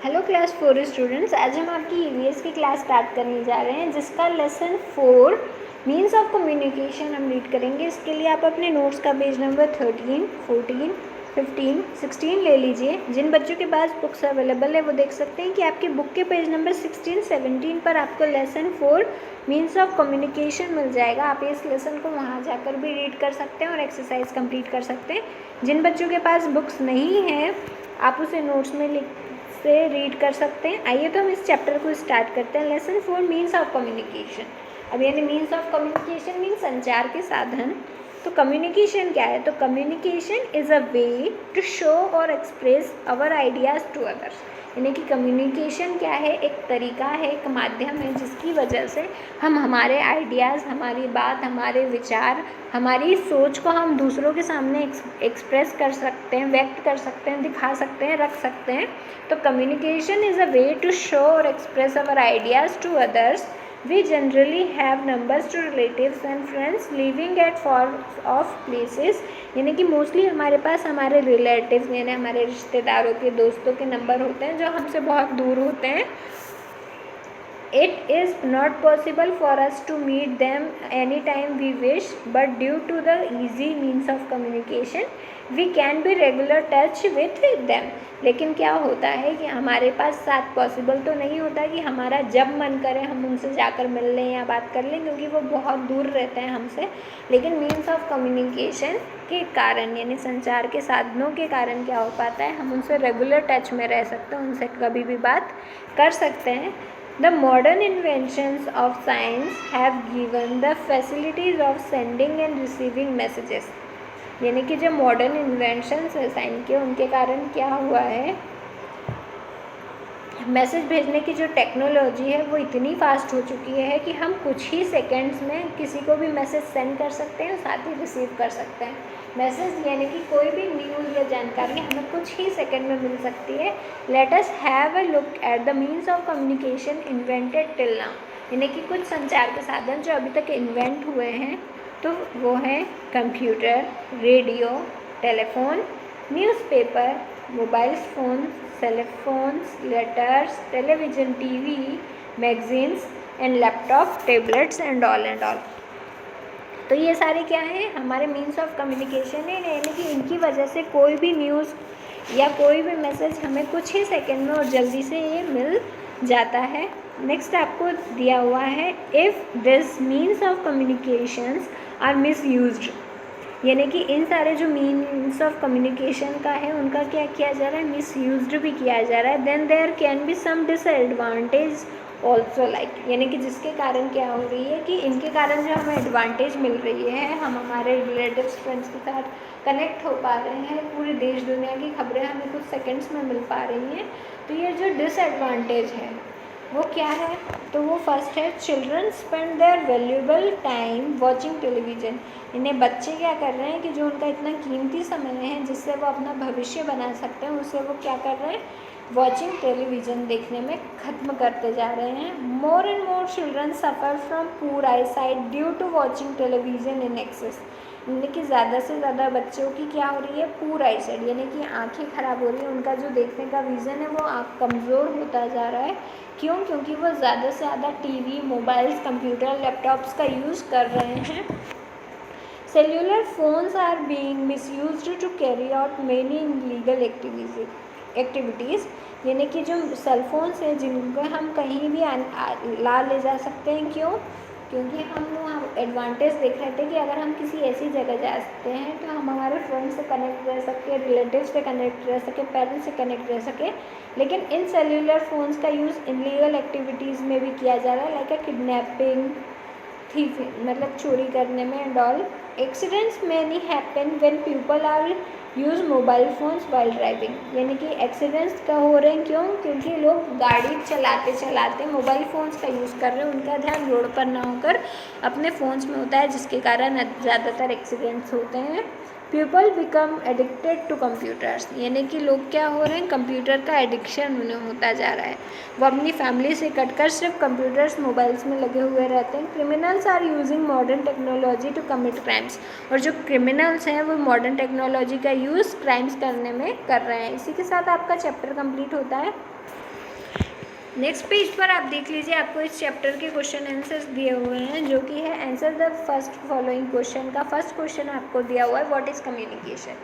Hello class 4 students, आज हम आपकी ईवीएस की क्लास स्टार्ट करने जा रहे हैं जिसका लेसन 4 मीन्स ऑफ कम्युनिकेशन हम रीड करेंगे। इसके लिए आप अपने नोट्स का पेज नंबर 13, 14, 15, 16 ले लीजिए। जिन बच्चों के पास बुक्स अवेलेबल है वो देख सकते हैं कि आपके बुक के पेज नंबर 16, 17 पर आपको लेसन 4 मीन्स ऑफ कम्युनिकेशन मिल जाएगा। आप इस लेसन को वहाँ जाकर भी रीड कर सकते हैं और एक्सरसाइज कंप्लीट कर सकते हैं। जिन बच्चों के पास बुक्स नहीं हैं आप उसे नोट्स में लिख से रीड कर सकते हैं। आइए तो हम इस चैप्टर को स्टार्ट करते हैं। Lesson 4 means of communication. अब यानी मीन्स ऑफ कम्युनिकेशन मीन्स संचार के साधन। तो कम्युनिकेशन क्या है? तो communication is a way to show और express our ideas to others. यानी कि कम्युनिकेशन क्या है? एक तरीका है, एक माध्यम है जिसकी वजह से हम हमारे आइडियाज़, हमारी बात, हमारे विचार, हमारी सोच को हम दूसरों के सामने एक्सप्रेस कर सकते हैं, व्यक्त कर सकते हैं, दिखा सकते हैं, रख सकते हैं। तो communication is a way to show और express our ideas to others. We generally have numbers to relatives and friends living at far off places। यानी कि मोस्टली हमारे पास हमारे रिलेटिव्स यानी हमारे रिश्तेदारों के, दोस्तों के नंबर होते हैं जो हमसे बहुत दूर होते हैं। It is not possible for us to meet them anytime we wish, but due to the easy means of communication, we can be regular touch with them। लेकिन क्या होता है कि हमारे पास साथ पॉसिबल तो नहीं होता कि हमारा जब मन करे हम उनसे जाकर मिल लें या बात कर लें, क्योंकि वो बहुत दूर रहते हैं हमसे। लेकिन मीन्स ऑफ कम्युनिकेशन के कारण यानी संचार के साधनों के कारण क्या हो पाता है, हम उनसे रेगुलर टच में रह सकते हैं, उनसे कभी भी बात कर सकते हैं। The modern inventions of science have given the facilities of sending and receiving messages। यानी कि जो मॉडर्न इन्वेंशंस है साइंस के, उनके कारण क्या हुआ है, मैसेज भेजने की जो टेक्नोलॉजी है वो इतनी फास्ट हो चुकी है कि हम कुछ ही सेकंड्स में किसी को भी मैसेज सेंड कर सकते हैं, साथ ही रिसीव कर सकते हैं। मैसेज यानी कि कोई भी न्यूज़ या जानकारी हमें कुछ ही सेकंड में मिल सकती है। Let us have a look at the means of communication invented till now. यानी कि कुछ संचार के साधन जो अभी तक इन्वेंट हुए हैं तो वो हैं computer, radio, telephone, newspaper, mobile phone, cellphones, letters, television, TV, magazines and laptop, tablets and all. तो ये सारे क्या हैं? हमारे मीन्स ऑफ कम्युनिकेशन है। यानी कि इनकी वजह से कोई भी न्यूज़ या कोई भी मैसेज हमें कुछ ही सेकंड में और जल्दी से ये मिल जाता है। नेक्स्ट आपको दिया हुआ है, if this means of communications are misused. यानी कि इन सारे जो मीन्स ऑफ कम्युनिकेशन का है उनका क्या किया जा रहा है, मिसयूज्ड भी किया जा रहा है। Then there can be some disadvantage also like. यानी कि जिसके कारण क्या हो रही है कि इनके कारण जो हमें एडवांटेज मिल रही है, हम हमारे रिलेटिव्स, फ्रेंड्स के साथ कनेक्ट हो पा रहे हैं, पूरी देश दुनिया की खबरें हमें कुछ सेकंड्स में मिल पा रही हैं। तो ये जो डिसएडवांटेज है वो क्या है? तो वो फर्स्ट है, children spend their valuable time watching television. इन्हें बच्चे क्या कर रहे हैं कि जो उनका इतना कीमती समय है जिससे वो अपना भविष्य बना सकते हैं, उसे वो क्या कर रहे हैं, वॉचिंग टेलीविज़न देखने में ख़त्म करते जा रहे हैं। More and more children suffer from poor eyesight due to watching television in excess. यानी कि ज़्यादा से ज़्यादा बच्चों की क्या हो रही है, पूर आई साइट यानी कि आँखें ख़राब हो रही हैं, उनका जो देखने का विज़न है वो कमज़ोर होता जा रहा है। क्यों? क्योंकि वो ज़्यादा से ज़्यादा टीवी, मोबाइल्स, कंप्यूटर, लैपटॉप्स का यूज़ कर रहे हैं। Cellular phones are being misused to carry out many illegal activities. यानी कि जो सेल फोन्स हैं जिनको हम कहीं भी ला ले जा सकते हैं। क्यों? क्योंकि हम एडवांटेज देख रहे थे कि अगर हम किसी ऐसी जगह जा सकते हैं तो हम हमारे फ्रेंड से कनेक्ट रह सके, रिलेटिव से कनेक्ट रह सके, पेरेंट्स से कनेक्ट रह सके। लेकिन इन सेल्युलर फ़ोन्स का यूज़ इलीगल एक्टिविटीज़ में भी किया जा रहा है, लाइक अ किडनैपिंग, थीफिंग मतलब चोरी करने में and all. Accidents many happen when people are use mobile phones while driving. यानी कि एक्सीडेंट्स का हो रहे हैं, क्यों? क्योंकि लोग गाड़ी चलाते चलाते मोबाइल फ़ोन्स का यूज़ कर रहे हैं, उनका ध्यान रोड पर ना होकर अपने फ़ोन्स में होता है, जिसके कारण ज़्यादातर एक्सीडेंट्स होते हैं। People become addicted to computers. यानी कि लोग क्या हो रहे हैं, कंप्यूटर का एडिक्शन उन्हें होता जा रहा है। वो अपनी फैमिली से कटकर सिर्फ कंप्यूटर्स, मोबाइल्स में लगे हुए रहते हैं। Criminals are using modern technology to commit crimes. और जो क्रिमिनल्स हैं वो मॉडर्न टेक्नोलॉजी का यूज़ क्राइम्स करने में कर रहे हैं। इसी के साथ आपका चैप्टर कंप्लीट होता है। नेक्स्ट पेज पर आप देख लीजिए, आपको इस चैप्टर के क्वेश्चन आंसर्स दिए हुए हैं, जो कि है answer the first following question का फर्स्ट क्वेश्चन आपको दिया हुआ है, व्हाट इज़ कम्युनिकेशन,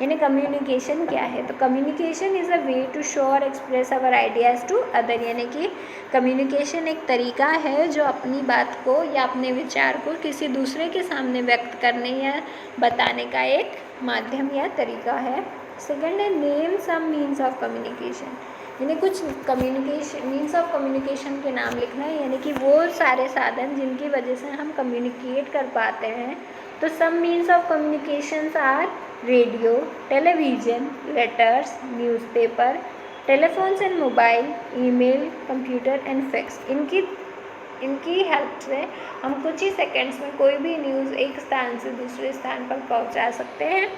यानी कम्युनिकेशन क्या है। तो communication is a way to show और express our ideas to other, यानी कि कम्युनिकेशन एक तरीका है जो अपनी बात को या अपने विचार को किसी दूसरे के सामने व्यक्त करने या बताने का एक माध्यम या तरीका है। सेकेंड है name some means of communication, यानी कुछ कम्युनिकेशन मीन्स ऑफ कम्युनिकेशन के नाम लिखना है, यानी कि वो सारे साधन जिनकी वजह से हम कम्युनिकेट कर पाते हैं। तो some means of communications are radio, television, letters, newspaper, telephones and mobile, email, computer and fax. इनकी हेल्प से हम कुछ ही सेकंड्स में कोई भी न्यूज़ एक स्थान से दूसरे स्थान पर पहुंचा सकते हैं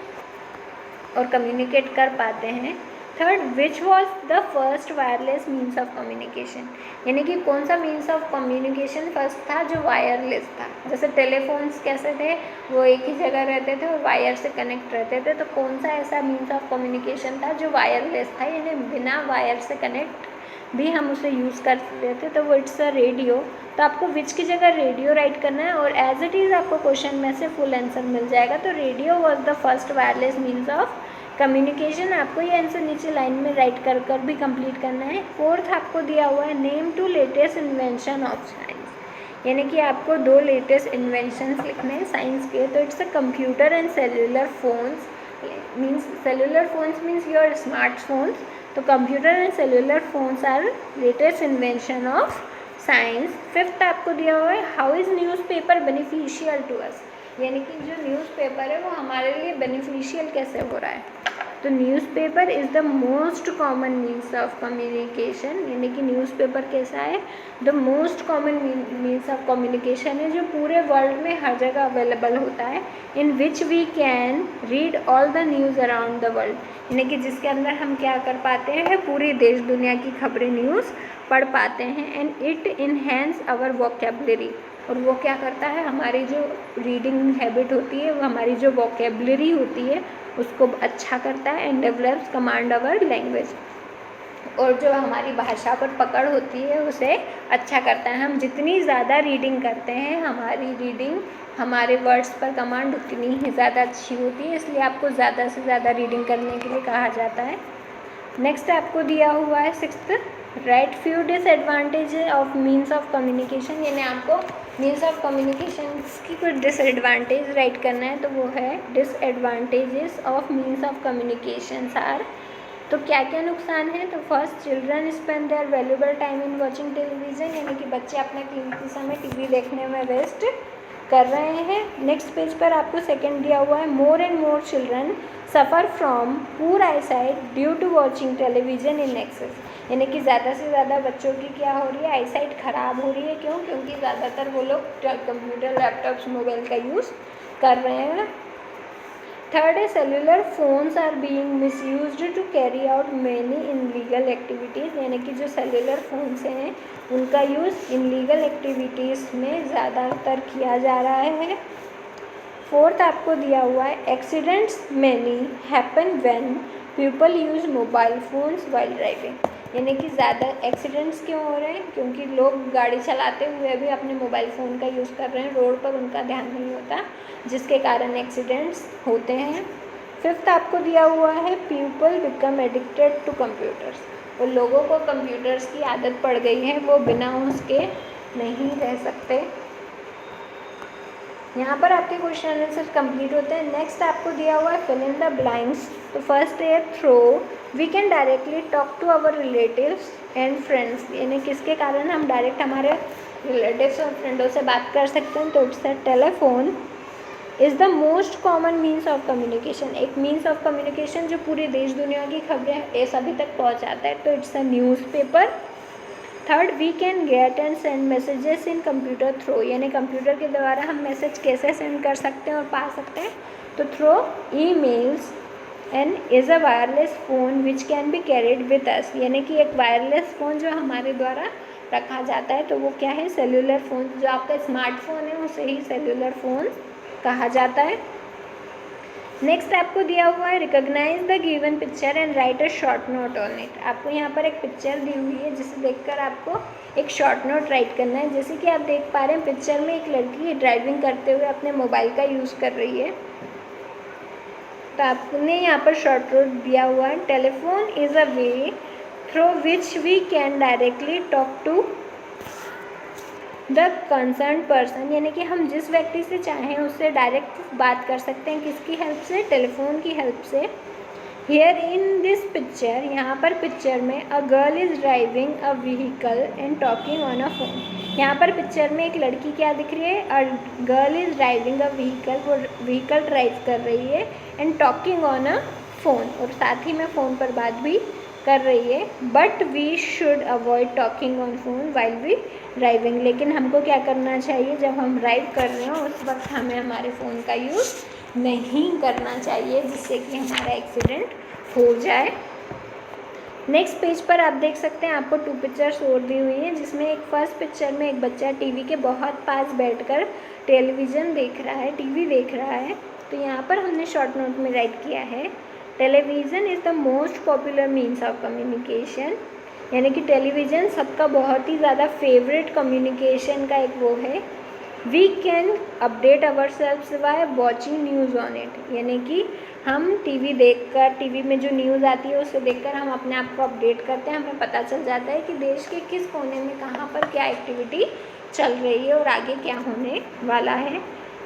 और कम्युनिकेट कर पाते हैं। Third, which was the first wireless means of communication, यानी कि कौन सा मीन्स ऑफ कम्युनिकेशन फर्स्ट था जो वायरलेस था। जैसे टेलीफोन्स कैसे थे, वो एक ही जगह रहते थे और वायर से कनेक्ट रहते थे, तो कौन सा ऐसा मीन्स ऑफ कम्युनिकेशन था जो वायरलेस था, यानी बिना वायर से कनेक्ट भी हम उसे यूज़ कर रहे थे, तो वो इट्स अ रेडियो। तो आपको विच की जगह रेडियो राइट करना है और एज इट इज़ आपको क्वेश्चन में से फुल आंसर मिल जाएगा। तो radio was the first wireless means of communication. आपको ये आंसर नीचे लाइन में राइट कर कर भी कंप्लीट करना है। फोर्थ आपको दिया हुआ है name to latest invention of science, यानी कि आपको 2 लेटेस्ट इन्वेंशंस लिखने हैं साइंस के। तो it's a computer and cellular phones, means cellular phones means your smartphones. तो computer and cellular phones are latest invention of science. Fifth आपको दिया हुआ है how is newspaper beneficial to us, यानी कि जो न्यूज़पेपर है वो हमारे लिए बेनिफिशियल कैसे हो रहा है। तो newspaper is the most common means of communication, यानी कि न्यूज़पेपर कैसा है, the most common means of communication है जो पूरे वर्ल्ड में हर जगह अवेलेबल होता है। In which we can read all the news around the world, यानी कि जिसके अंदर हम क्या कर पाते हैं, पूरी देश दुनिया की खबरें न्यूज़ पढ़ पाते हैं। And it enhance our vocabulary, और वो क्या करता है, हमारी जो रीडिंग हैबिट होती है, वो हमारी जो वोकेबलरी होती है उसको अच्छा करता है। And develops command our language, और जो हमारी भाषा पर पकड़ होती है उसे अच्छा करता है। हम जितनी ज़्यादा रीडिंग करते हैं, हमारी रीडिंग हमारे वर्ड्स पर कमांड उतनी ही ज़्यादा अच्छी होती है, इसलिए आपको ज़्यादा से ज़्यादा रीडिंग करने के लिए कहा जाता है। नेक्स्ट आपको दिया हुआ है sixth, right few disadvantage of means of communication, यानी आपको मीन्स ऑफ कम्युनिकेशन की कुछ डिसएडवांटेज राइट करना है। तो वो है disadvantages of means of communication are, तो क्या क्या नुकसान है। तो first, children spend their valuable time in watching television, यानी कि बच्चे अपना कीमती समय टीवी देखने में वेस्ट कर रहे हैं। नेक्स्ट पेज पर आपको सेकंड दिया हुआ है, more and more children suffer from poor eyesight due to watching television in excess, यानी कि ज़्यादा से ज़्यादा बच्चों की क्या हो रही है, आईसाइट ख़राब हो रही है। क्यों? क्योंकि ज़्यादातर वो लोग कंप्यूटर, लैपटॉप्स, मोबाइल का यूज़ कर रहे हैं। थर्ड है cellular phones are being misused to carry out many illegal activities, यानी कि जो सेल्युलर फोन्स हैं उनका यूज़ इनलीगल एक्टिविटीज़ में ज़्यादातर किया जा रहा है। फोर्थ आपको दिया हुआ है accidents many happen when people use mobile phones while driving, यानी कि ज़्यादा एक्सीडेंट्स क्यों हो रहे हैं, क्योंकि लोग गाड़ी चलाते हुए भी अपने मोबाइल फ़ोन का यूज़ कर रहे हैं, रोड पर उनका ध्यान नहीं होता, जिसके कारण एक्सीडेंट्स होते हैं। फिफ्थ आपको दिया हुआ है people become addicted to computers, और लोगों को कंप्यूटर्स की आदत पड़ गई है, वो बिना उसके नहीं रह सकते। यहाँ पर आपके क्वेश्चन आंसर कंप्लीट होते हैं। नेक्स्ट आपको दिया हुआ है फिल इन द ब्लैंक्स। तो फर्स्ट है through we can directly talk to our relatives and friends, यानी किसके कारण हम डायरेक्ट हमारे रिलेटिव्स और फ्रेंडों से बात कर सकते हैं। तो it's a telephone is the most common means of communication, एक मीन्स ऑफ कम्युनिकेशन जो पूरी देश दुनिया की खबरें सभी तक पहुँचाता है। तो it's a newspaper. Third, we can get and send messages in computer through, यानी कंप्यूटर के द्वारा हम मैसेज कैसे सेंड कर सकते हैं और पा सकते हैं। तो through E mails and is a wireless phone which can be carried with us, यानी कि एक वायरलेस फ़ोन जो हमारे द्वारा रखा जाता है। तो वो क्या है, सेल्युलर फ़ोन, जो आपका स्मार्टफोन है उसे ही सेल्युलर फ़ोन कहा जाता है। नेक्स्ट आपको दिया हुआ है recognise the given picture and write a short note on it. आपको यहाँ पर एक पिक्चर दी हुई है जिसे देखकर आपको एक शॉर्ट नोट राइट करना है। जैसे कि आप देख पा रहे हैं पिक्चर में एक लड़की ड्राइविंग करते हुए अपने मोबाइल का यूज़ कर रही है। तो आपने यहाँ पर शॉर्ट नोट दिया हुआ है, telephone is a way through which we can directly talk to the concern person, यानी कि हम जिस व्यक्ति से चाहें उससे डायरेक्ट बात कर सकते हैं। किसकी हेल्प से? टेलीफोन की हेल्प से। हियर इन दिस पिक्चर, यहाँ पर पिक्चर में a girl is driving a vehicle and talking on a phone. यहाँ पर पिक्चर में एक लड़की क्या दिख रही है? A girl is driving a vehicle, वो व्हीकल ड्राइव कर रही है, and talking on a phone, और साथ ही में फ़ोन पर बात भी कर रही है। But we should avoid talking on phone while we driving, लेकिन हमको क्या करना चाहिए? जब हम ड्राइव कर रहे हो उस वक्त हमें हमारे फ़ोन का यूज़ नहीं करना चाहिए, जिससे कि हमारा एक्सीडेंट हो जाए। नेक्स्ट पेज पर आप देख सकते हैं आपको 2 पिक्चर्स और दी हुई हैं, जिसमें एक फर्स्ट पिक्चर में एक बच्चा टीवी के बहुत पास बैठकर टेलीविज़न देख रहा है, टीवी देख रहा है। तो यहाँ पर हमने शॉर्ट नोट में राइट किया है, television is the most popular means of communication, यानी कि टेलीविज़न सबका बहुत ही ज़्यादा फेवरेट कम्युनिकेशन का एक वो है। We can update our selfs by watching news on it, यानी कि हम टीवी देखकर, टीवी में जो न्यूज़ आती है उसे देखकर हम अपने आप को अपडेट करते हैं। हमें पता चल जाता है कि देश के किस कोने में कहाँ पर क्या एक्टिविटी चल रही है और आगे क्या होने वाला है।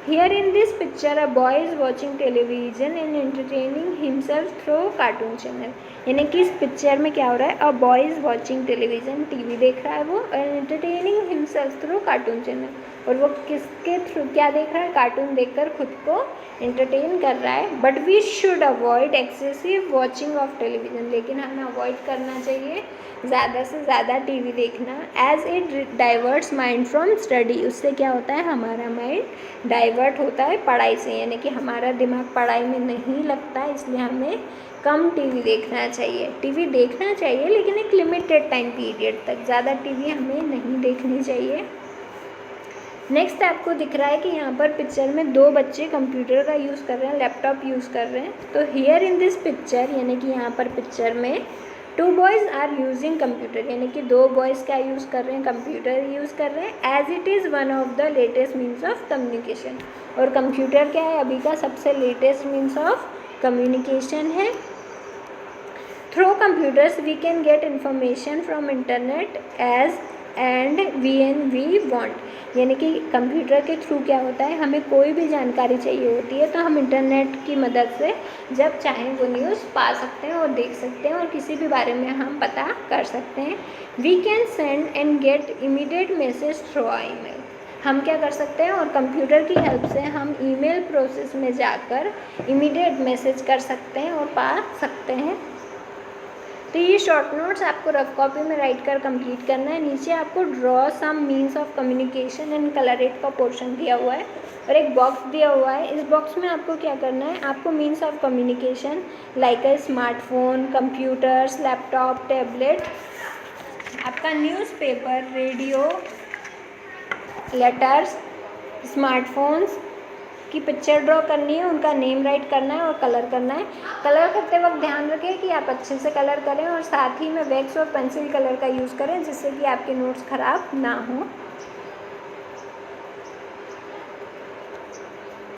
Here in this picture a boy is watching television and entertaining himself through cartoon channel, यानी कि इस पिक्चर में क्या हो रहा है? A boy is watching television, TV देख रहा है वो, and entertaining himself through cartoon channel, और वो किसके थ्रू क्या देख रहा है? कार्टून देखकर खुद को एंटरटेन कर रहा है। But we should avoid excessive watching of television, लेकिन हमें अवॉइड करना चाहिए ज़्यादा से ज़्यादा टीवी देखना, as it diverts mind from study, उससे क्या होता है? हमारा माइंड डाइवर्ट होता है पढ़ाई से, यानी कि हमारा दिमाग पढ़ाई में नहीं लगता, इसलिए हमें कम टीवी देखना चाहिए। टीवी देखना चाहिए लेकिन एक लिमिटेड टाइम पीरियड तक, ज़्यादा टीवी हमें नहीं देखनी चाहिए। नेक्स्ट आपको दिख रहा है कि यहाँ पर पिक्चर में 2 बच्चे कंप्यूटर का यूज़ कर रहे हैं, लैपटॉप यूज़ कर रहे हैं। तो हियर इन दिस पिक्चर, यानी कि यहाँ पर पिक्चर में 2 बॉयज़ आर यूजिंग कंप्यूटर, यानी कि 2 बॉयज़ क्या यूज़ कर रहे हैं? कंप्यूटर यूज़ कर रहे हैं, as it is one of the latest means of communication, और कंप्यूटर क्या है? अभी का सबसे लेटेस्ट मीन्स ऑफ कम्युनिकेशन है। Through computers we can get information from internet as and we want, यानी कि कंप्यूटर के थ्रू क्या होता है? हमें कोई भी जानकारी चाहिए होती है तो हम इंटरनेट की मदद से जब चाहें वो न्यूज़ पा सकते हैं और देख सकते हैं, और किसी भी बारे में हम पता कर सकते हैं। We can send and get immediate message through email, हम क्या कर सकते हैं? और कंप्यूटर की हेल्प से हम ईमेल प्रोसेस में जाकर इमीडिएट मैसेज कर सकते हैं और पा सकते हैं। तो ये शॉर्ट नोट्स आपको रफ कॉपी में राइट कर कंप्लीट करना है। नीचे आपको draw some means of communication and colour it का पोर्शन दिया हुआ है, और एक बॉक्स दिया हुआ है। इस बॉक्स में आपको क्या करना है? आपको means of communication like a smartphone, computers, laptop, tablet, आपका न्यूज़पेपर, रेडियो, लेटर्स, स्मार्टफोन्स की पिक्चर ड्रॉ करनी है, उनका नेम राइट करना है और कलर करना है। कलर करते वक्त ध्यान रखें कि आप अच्छे से कलर करें, और साथ ही में वैक्स और पेंसिल कलर का यूज़ करें, जिससे कि आपके नोट्स ख़राब ना हो।